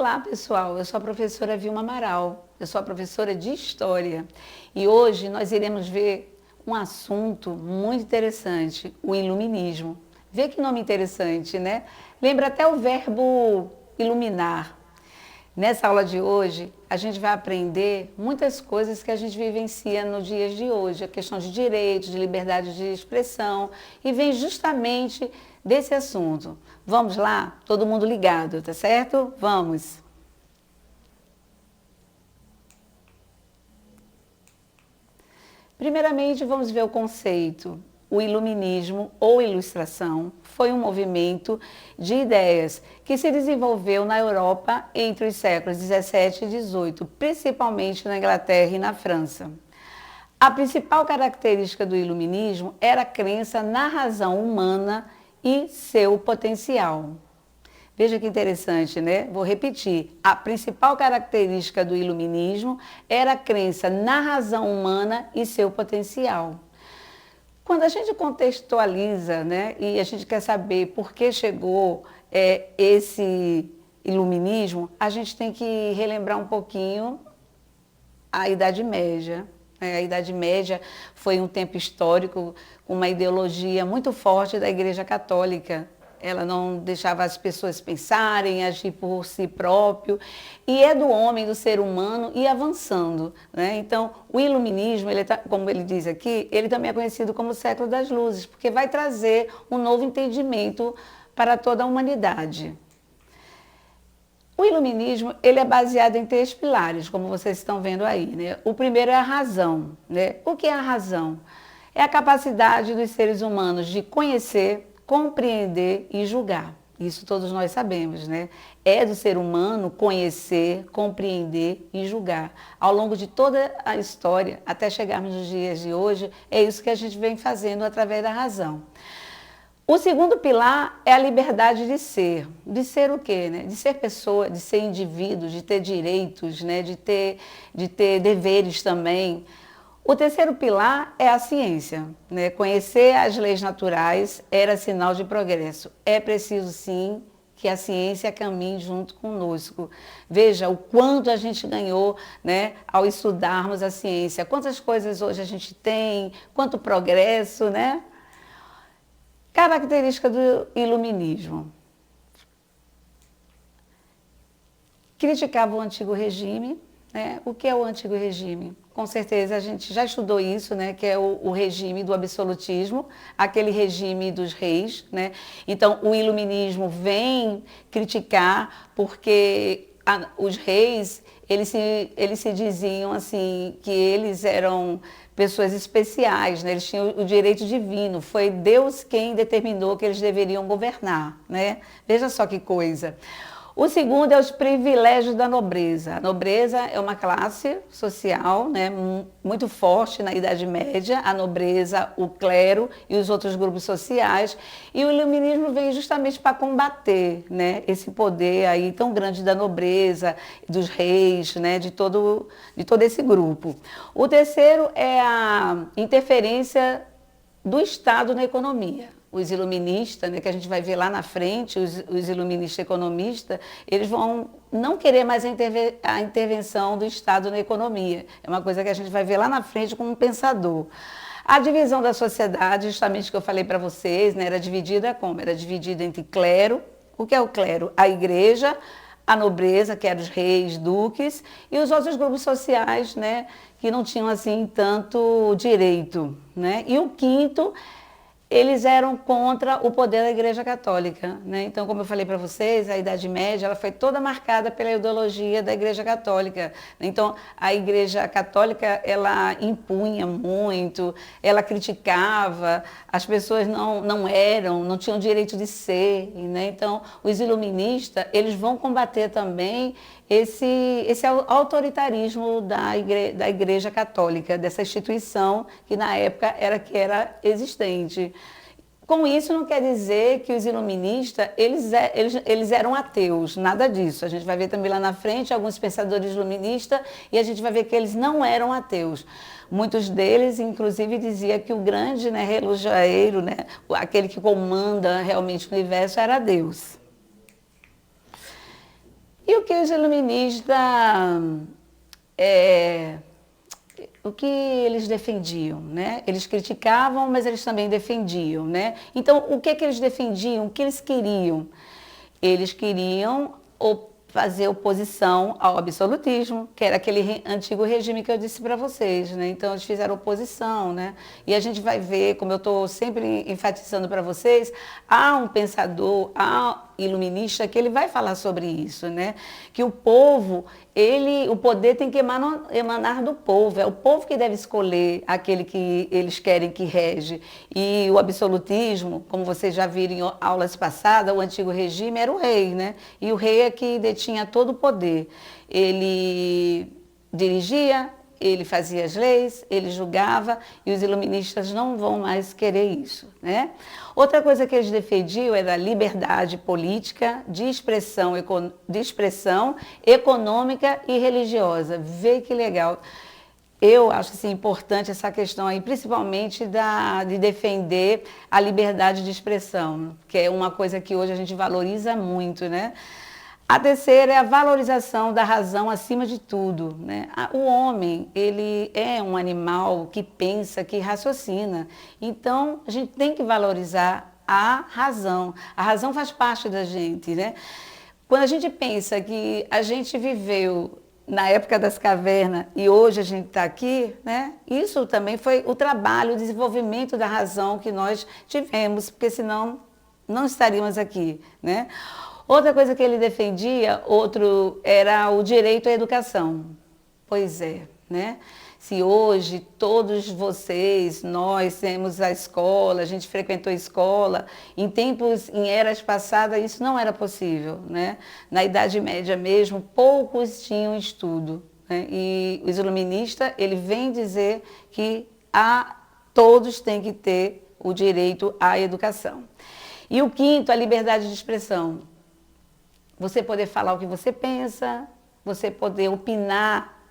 Olá, pessoal. Eu sou a professora Vilma Amaral. Eu sou a professora de História. E hoje nós iremos ver um assunto muito interessante, o iluminismo. Vê que nome interessante, né? Lembra até o verbo iluminar. Nessa aula de hoje, a gente vai aprender muitas coisas que a gente vivencia nos dias de hoje, a questão de direitos, de liberdade de expressão, e vem justamente desse assunto. Vamos lá? Todo mundo ligado, tá certo? Vamos! Primeiramente, vamos ver o conceito. O iluminismo ou ilustração foi um movimento de ideias que se desenvolveu na Europa entre os séculos 17 e 18, principalmente na Inglaterra e na França. A principal característica do iluminismo era a crença na razão humana e seu potencial. Veja que interessante, né? Vou repetir. A principal característica do iluminismo era a crença na razão humana e seu potencial. Quando a gente contextualiza, né, e a gente quer saber por que chegou esse iluminismo, a gente tem que relembrar um pouquinho a Idade Média. A Idade Média foi um tempo histórico com uma ideologia muito forte da Igreja Católica. Ela não deixava as pessoas pensarem, agir por si próprio, e é do homem, do ser humano, ir avançando, né? Então, o iluminismo, como ele diz aqui, ele também é conhecido como o século das luzes, porque vai trazer um novo entendimento para toda a humanidade. O iluminismo, ele é baseado em 3 pilares, como vocês estão vendo aí, né? O primeiro é a razão, né? O que é a razão? É a capacidade dos seres humanos de conhecer, compreender e julgar. Isso todos nós sabemos, né? É do ser humano conhecer, compreender e julgar. Ao longo de toda a história, até chegarmos nos dias de hoje, é isso que a gente vem fazendo através da razão. O segundo pilar é a liberdade de ser. De ser o quê, né? De ser pessoa, de ser indivíduo, de ter direitos, né? de ter deveres também. O terceiro pilar é a ciência, né? Conhecer as leis naturais era sinal de progresso. É preciso, sim, que a ciência caminhe junto conosco. Veja o quanto a gente ganhou, né, ao estudarmos a ciência. Quantas coisas hoje a gente tem, quanto progresso, né? Característica do iluminismo. Criticava o antigo regime. O que é o antigo regime? Com certeza a gente já estudou isso, né? Que é o regime do absolutismo, aquele regime dos reis, né? Então o iluminismo vem criticar porque os reis, eles se diziam assim, que eles eram pessoas especiais, né? Eles tinham o direito divino, foi Deus quem determinou que eles deveriam governar, né? Veja só que coisa. O segundo é os privilégios da nobreza. A nobreza é uma classe social, né, muito forte na Idade Média, a nobreza, o clero e os outros grupos sociais. E o iluminismo veio justamente para combater, né, esse poder aí tão grande da nobreza, dos reis, né, de todo esse grupo. O terceiro é a interferência do Estado na economia. Os iluministas, né, que a gente vai ver lá na frente, os iluministas economistas, eles vão não querer mais a intervenção do Estado na economia. É uma coisa que a gente vai ver lá na frente como um pensador. A divisão da sociedade, justamente que eu falei para vocês, né, era dividida como? Era dividida entre clero. O que é o clero? A igreja, a nobreza, que eram os reis, duques, e os outros grupos sociais, né, que não tinham assim tanto direito, né? E o quinto, eles eram contra o poder da Igreja Católica, né? Então, como eu falei para vocês, a Idade Média ela foi toda marcada pela ideologia da Igreja Católica. Então, a Igreja Católica ela impunha muito, ela criticava, as pessoas não tinham direito de ser, né? Então, os iluministas eles vão combater também esse autoritarismo da Igreja Católica, dessa instituição que na época era existente. Com isso não quer dizer que os iluministas eles eram ateus, nada disso. A gente vai ver também lá na frente alguns pensadores iluministas e a gente vai ver que eles não eram ateus. Muitos deles, inclusive, diziam que o grande, né, relojoeiro, né, aquele que comanda realmente o universo, era Deus. E o que os iluministas, o que eles defendiam, né? Eles criticavam, mas eles também defendiam, né? Então, o que eles defendiam? O que eles queriam? Eles queriam fazer oposição ao absolutismo, que era aquele antigo regime que eu disse para vocês, né? Então eles fizeram oposição, né? E a gente vai ver, como eu estou sempre enfatizando para vocês, há um pensador, há iluminista que ele vai falar sobre isso, né? Que o povo, o poder tem que emanar do povo, é o povo que deve escolher aquele que eles querem que rege. E o absolutismo, como vocês já viram em aulas passadas, o antigo regime era o rei, né? E o rei é que detinha todo o poder. Ele dirigia, ele fazia as leis, ele julgava, e os iluministas não vão mais querer isso, né? Outra coisa que eles defendiam era a liberdade política, de expressão econômica e religiosa. Vê que legal. Eu acho assim, importante essa questão aí, principalmente de defender a liberdade de expressão, que é uma coisa que hoje a gente valoriza muito, né? A terceira é a valorização da razão acima de tudo, né? O homem, ele é um animal que pensa, que raciocina. Então, a gente tem que valorizar a razão. A razão faz parte da gente, né? Quando a gente pensa que a gente viveu na época das cavernas e hoje a gente está aqui, né? Isso também foi o trabalho, o desenvolvimento da razão que nós tivemos, porque senão não estaríamos aqui, né? Outra coisa que ele defendia, era o direito à educação. Pois é, né? Se hoje todos vocês, nós temos a escola, a gente frequentou a escola, em eras passadas isso não era possível, né? Na Idade Média mesmo, poucos tinham estudo, né? E os iluministas, ele vem dizer que todos têm que ter o direito à educação. E o quinto, a liberdade de expressão. Você poder falar o que você pensa, você poder opinar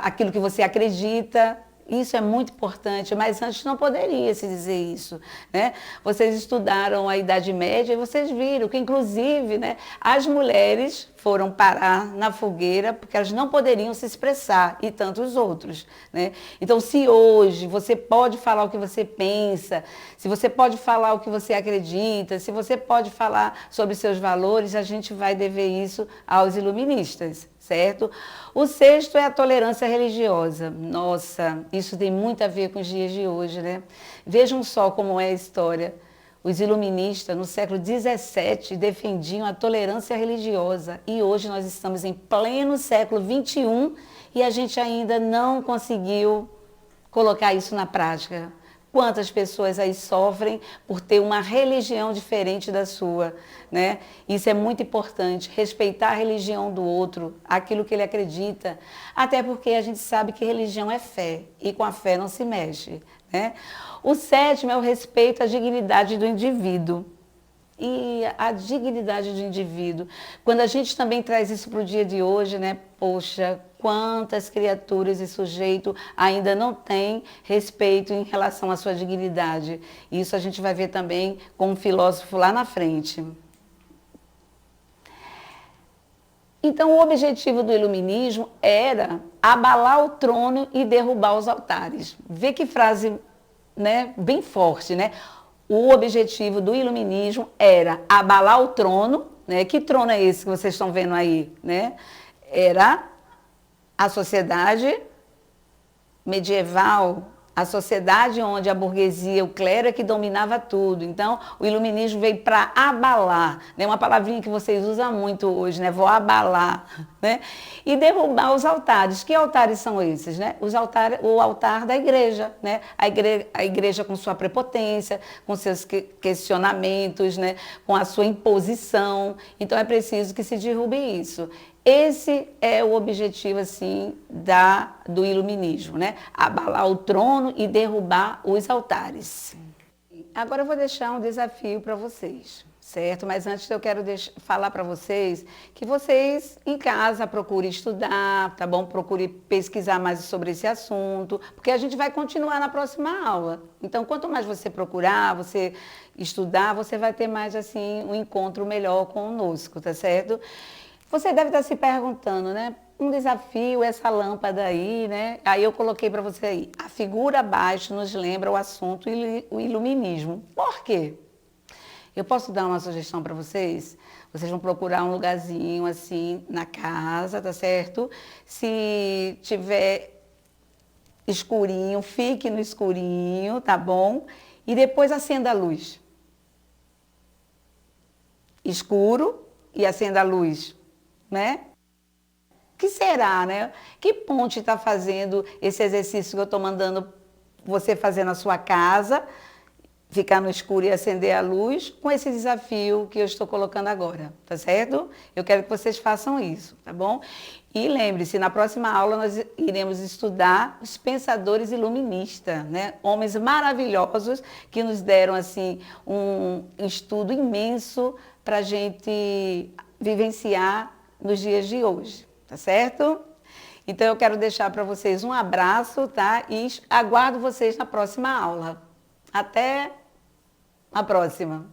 aquilo que você acredita. Isso é muito importante, mas antes não poderia se dizer isso, né? Vocês estudaram a Idade Média e vocês viram que, inclusive, né, as mulheres foram parar na fogueira porque elas não poderiam se expressar, e tantos outros, né? Então, se hoje você pode falar o que você pensa, se você pode falar o que você acredita, se você pode falar sobre seus valores, a gente vai dever isso aos iluministas, certo? O sexto é a tolerância religiosa. Nossa, isso tem muito a ver com os dias de hoje, né? Vejam só como é a história. Os iluministas, no século XVII, defendiam a tolerância religiosa. E hoje nós estamos em pleno século XXI e a gente ainda não conseguiu colocar isso na prática. Quantas pessoas aí sofrem por ter uma religião diferente da sua, né? Isso é muito importante, respeitar a religião do outro, aquilo que ele acredita, até porque a gente sabe que religião é fé, e com a fé não se mexe, né? O sétimo é o respeito à dignidade do indivíduo. E a dignidade do indivíduo. Quando a gente também traz isso para o dia de hoje, né? Poxa, quantas criaturas e sujeito ainda não têm respeito em relação à sua dignidade. Isso a gente vai ver também com um filósofo lá na frente. Então, o objetivo do iluminismo era abalar o trono e derrubar os altares. Vê que frase, né, bem forte, né? O objetivo do iluminismo era abalar o trono, né? Que trono é esse que vocês estão vendo aí, né? Era a sociedade medieval, a sociedade onde a burguesia, o clero é que dominava tudo. Então, o iluminismo veio para abalar, né? Uma palavrinha que vocês usam muito hoje, né? Vou abalar, né? E derrubar os altares. Que altares são esses, né? O altar da igreja, né? A igreja com sua prepotência, com seus questionamentos, né? Com a sua imposição. Então, é preciso que se derrube isso. Esse é o objetivo, assim, do iluminismo, né? Abalar o trono e derrubar os altares. Agora eu vou deixar um desafio para vocês, certo? Mas antes eu quero falar para vocês que vocês em casa procurem estudar, tá bom? Procure pesquisar mais sobre esse assunto, porque a gente vai continuar na próxima aula. Então, quanto mais você procurar, você estudar, você vai ter mais assim um encontro melhor conosco, tá certo? Você deve estar se perguntando, né? Um desafio, essa lâmpada aí, né? Aí eu coloquei para você aí. A figura abaixo nos lembra o assunto o iluminismo. Por quê? Eu posso dar uma sugestão para vocês? Vocês vão procurar um lugarzinho assim na casa, tá certo? Se tiver escurinho, fique no escurinho, tá bom? E depois acenda a luz. Escuro e acenda a luz, né? O que será, né? Que ponte está fazendo esse exercício que eu estou mandando você fazer na sua casa, ficar no escuro e acender a luz, com esse desafio que eu estou colocando agora, tá certo? Eu quero que vocês façam isso, tá bom? E lembre-se, na próxima aula nós iremos estudar os pensadores iluministas, né? Homens maravilhosos que nos deram, assim, um estudo imenso para a gente vivenciar nos dias de hoje. Tá certo? Então eu quero deixar para vocês um abraço, tá? E aguardo vocês na próxima aula. Até a próxima!